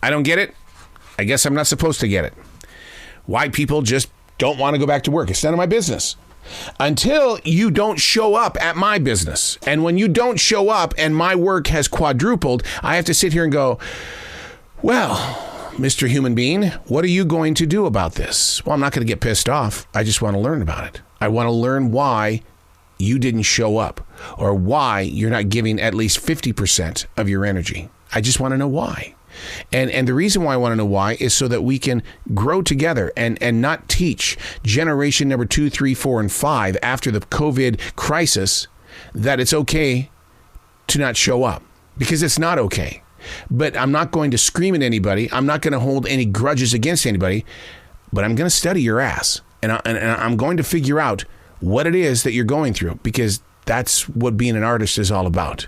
I don't get it. I guess I'm not supposed to get it. Why people just don't want to go back to work. It's none of my business. Until you don't show up at my business. And when you don't show up and my work has quadrupled, I have to sit here and go, well, Mr. Human Being, what are you going to do about this? Well, I'm not going to get pissed off. I just want to learn about it. I want to learn why you didn't show up or why you're not giving at least 50% of your energy. I just want to know why. And the reason why I want to know why is so that we can grow together and not teach generation number 2, 3, 4, and 5 after the COVID crisis that it's okay to not show up, because it's not okay. But I'm not going to scream at anybody. I'm not going to hold any grudges against anybody, but I'm going to study your ass. And I'm going to figure out what it is that you're going through, because that's what being an artist is all about.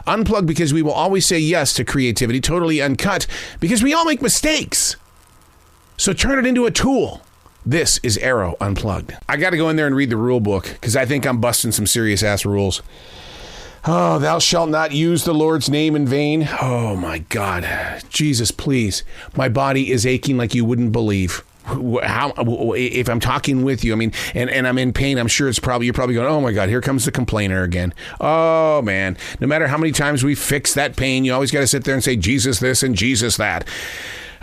Unplugged, because we will always say yes to creativity. Totally uncut, because we all make mistakes. So turn it into a tool. This is Arroe Unplugged. I got to go in there and read the rule book, because I think I'm busting some serious ass rules. Oh, thou shalt not use the Lord's name in vain. Oh my God. Jesus, please. My body is aching like you wouldn't believe. How, if I'm talking with you, I mean, and I'm in pain, I'm sure you're probably going, oh my God, here comes the complainer again. Oh man, no matter how many times we fix that pain, you always got to sit there and say Jesus this and Jesus that.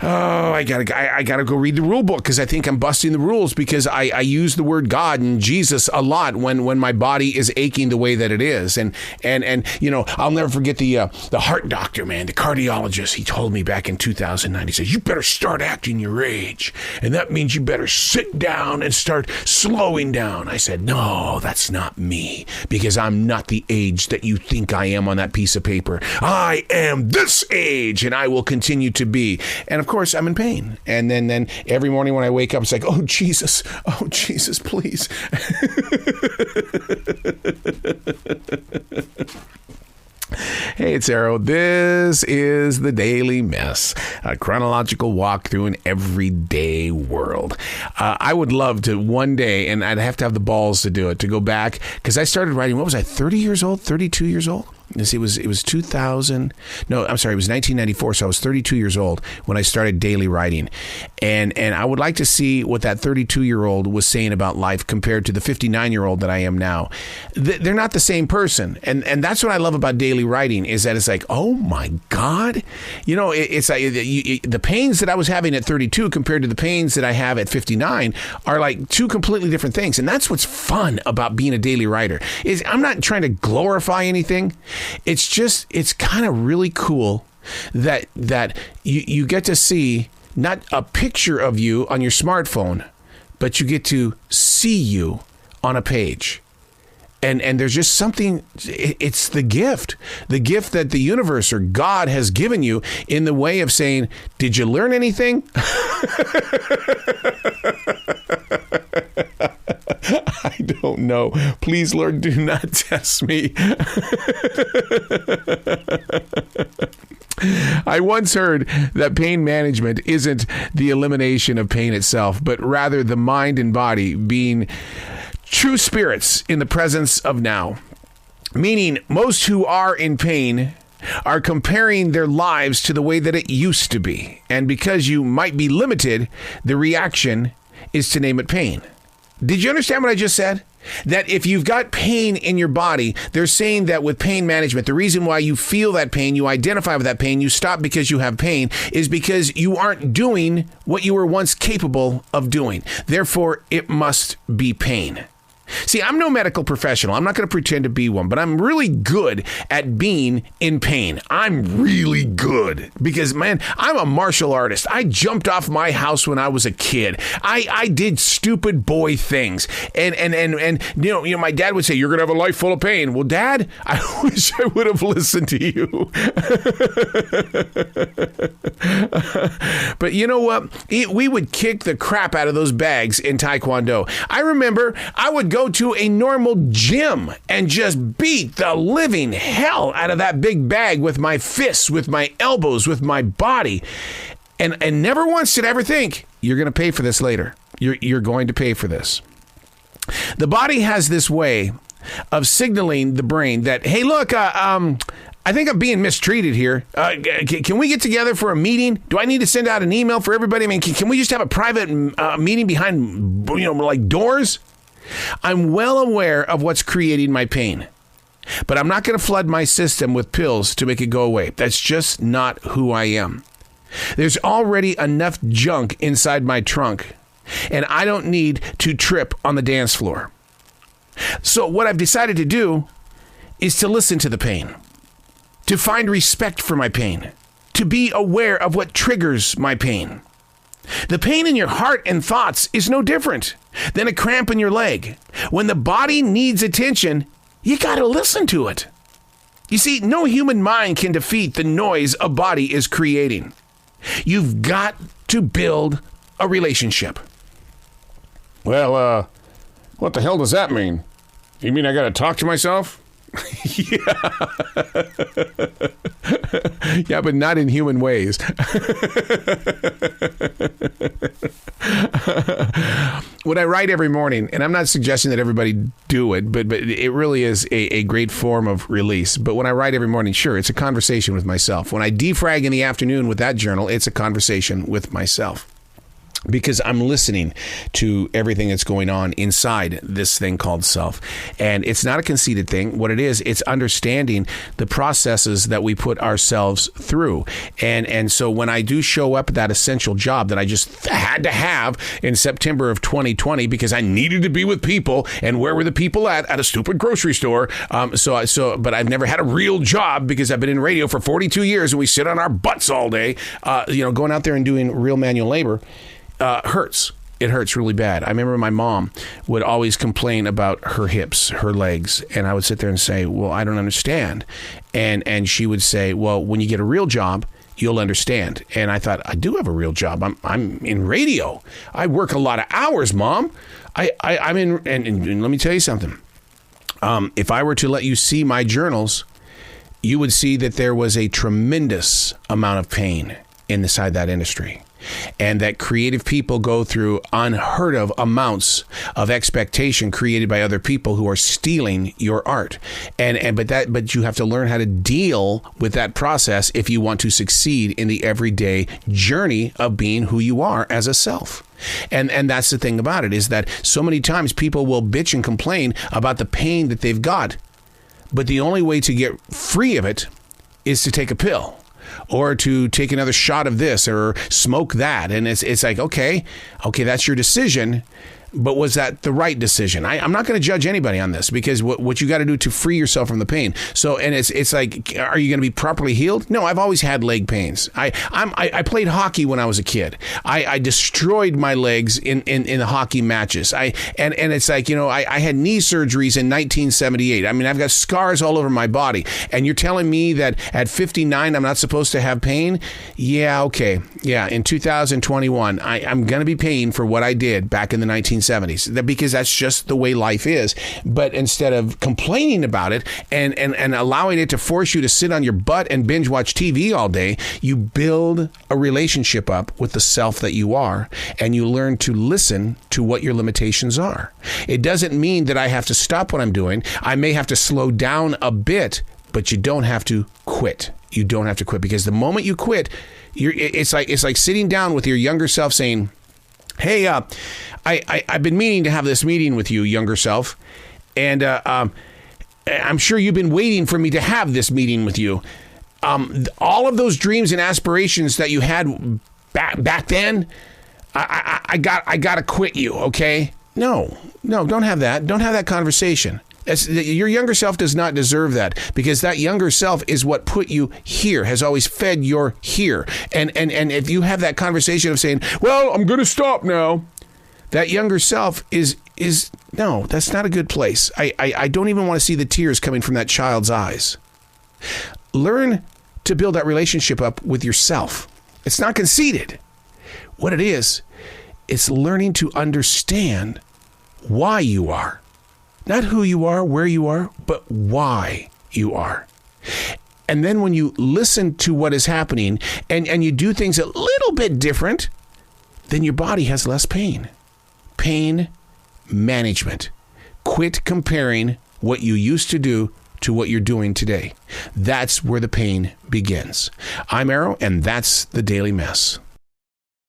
Oh, I gotta go read the rule book, because I think I'm busting the rules, because I use the word God and Jesus a lot when my body is aching the way that it is. And you know, I'll never forget the heart doctor, man, the cardiologist. He told me back in 2009, he says, you better start acting your age. And that means you better sit down and start slowing down. I said, no, that's not me, because I'm not the age that you think I am on that piece of paper. I am this age, and I will continue to be. And of course, I'm in pain. And then every morning when I wake up, it's like, oh, Jesus, please. Hey, it's Arroe. This is the Daily Mess, a chronological walk through an everyday world. I would love to one day, and I'd have to have the balls to do it, to go back, because I started writing, what was I, 30 years old, 32 years old? It was 2000. No, I'm sorry. It was 1994. So I was 32 years old when I started daily writing. And I would like to see what that 32-year-old was saying about life compared to the 59-year-old that I am now. They're not the same person. And that's what I love about daily writing, is that it's like, oh my God. You know, it's like the pains that I was having at 32 compared to the pains that I have at 59 are like two completely different things. And that's what's fun about being a daily writer, is I'm not trying to glorify anything. It's kind of really cool that you get to see not a picture of you on your smartphone, but you get to see you on a page. And there's just something, it's the gift that the universe or God has given you in the way of saying, did you learn anything? I don't know. Please, Lord, do not test me. I once heard that pain management isn't the elimination of pain itself, but rather the mind and body being true spirits in the presence of now. Meaning, most who are in pain are comparing their lives to the way that it used to be. And because you might be limited, the reaction is to name it pain. Did you understand what I just said? That if you've got pain in your body, they're saying that with pain management, the reason why you feel that pain, you identify with that pain, you stop because you have pain, is because you aren't doing what you were once capable of doing. Therefore, it must be pain. See, I'm no medical professional. I'm not going to pretend to be one, but I'm really good at being in pain. I'm really good because, man, I'm a martial artist. I jumped off my house when I was a kid. I did stupid boy things. And you know, my dad would say, you're going to have a life full of pain. Well, Dad, I wish I would have listened to you. But you know what? We would kick the crap out of those bags in Taekwondo. I remember I would go to a normal gym and just beat the living hell out of that big bag with my fists, with my elbows, with my body. And never once did I ever think, you're going to pay for this later. You're going to pay for this. The body has this way of signaling the brain that, hey, look, I I think I'm being mistreated here. Can we get together for a meeting? Do I need to send out an email for everybody? I mean, can we just have a private meeting behind, like doors? I'm well aware of what's creating my pain, but I'm not going to flood my system with pills to make it go away. That's just not who I am. There's already enough junk inside my trunk, and I don't need to trip on the dance floor. So what I've decided to do is to listen to the pain, to find respect for my pain, to be aware of what triggers my pain. The pain in your heart and thoughts is no different than a cramp in your leg. When the body needs attention, you got to listen to it. You see, no human mind can defeat the noise a body is creating. You've got to build a relationship. Well, what the hell does that mean? You mean I got to talk to myself? Yeah, but not in human ways. What I write every morning, and I'm not suggesting that everybody do it, but it really is a great form of release. But when I write every morning, sure, it's a conversation with myself. When I defrag in the afternoon with that journal, it's a conversation with myself. Because I'm listening to everything that's going on inside this thing called self. And it's not a conceited thing. What it is, it's understanding the processes that we put ourselves through. And so when I do show up at that essential job that I just had to have in September of 2020 because I needed to be with people, and where were the people at a stupid grocery store? But I've never had a real job because I've been in radio for 42 years and we sit on our butts all day, going out there and doing real manual labor. Hurts. It hurts really bad. I remember my mom would always complain about her hips, her legs, and I would sit there and say, well, I don't understand. And she would say, well, when you get a real job, you'll understand. And I thought, I do have a real job. I'm in radio. I work a lot of hours, Mom. I'm in, and let me tell you something. If I were to let you see my journals, you would see that there was a tremendous amount of pain inside that industry. And that creative people go through unheard of amounts of expectation created by other people who are stealing your art. But you have to learn how to deal with that process if you want to succeed in the everyday journey of being who you are as a self. And that's the thing about it, is that so many times people will bitch and complain about the pain that they've got. But the only way to get free of it is to take a pill, or to take another shot of this, or smoke that. And it's like, okay, that's your decision. But was that the right decision? I'm not going to judge anybody on this, because what you got to do to free yourself from the pain. So, and it's like, are you going to be properly healed? No, I've always had leg pains. I played hockey when I was a kid. I destroyed my legs in the hockey matches. And it's like, I had knee surgeries in 1978. I mean, I've got scars all over my body. And you're telling me that at 59, I'm not supposed to have pain? Yeah, okay. Yeah, in 2021, I'm going to be paying for what I did back in the 1970s, because that's just the way life is. But instead of complaining about it and allowing it to force you to sit on your butt and binge watch TV all day, you build a relationship up with the self that you are, and you learn to listen to what your limitations are. It doesn't mean that I have to stop what I'm doing. I may have to slow down a bit, but you don't have to quit. You don't have to quit, because the moment you quit, it's like sitting down with your younger self saying, hey, I've been meaning to have this meeting with you, younger self, and I'm sure you've been waiting for me to have this meeting with you. All of those dreams and aspirations that you had back then, I got to quit you, okay? No, don't have that. Don't have that conversation. Your younger self does not deserve that, because that younger self is what put you here, has always fed your here. And if you have that conversation of saying, well, I'm going to stop now, that younger self is no, that's not a good place. I don't even want to see the tears coming from that child's eyes. Learn to build that relationship up with yourself. It's not conceited. What it is, it's learning to understand why you are. Not who you are, where you are, but why you are. And then when you listen to what is happening and you do things a little bit different, then your body has less pain. Pain management. Quit comparing what you used to do to what you're doing today. That's where the pain begins. I'm Arroe, and that's the Daily Mess.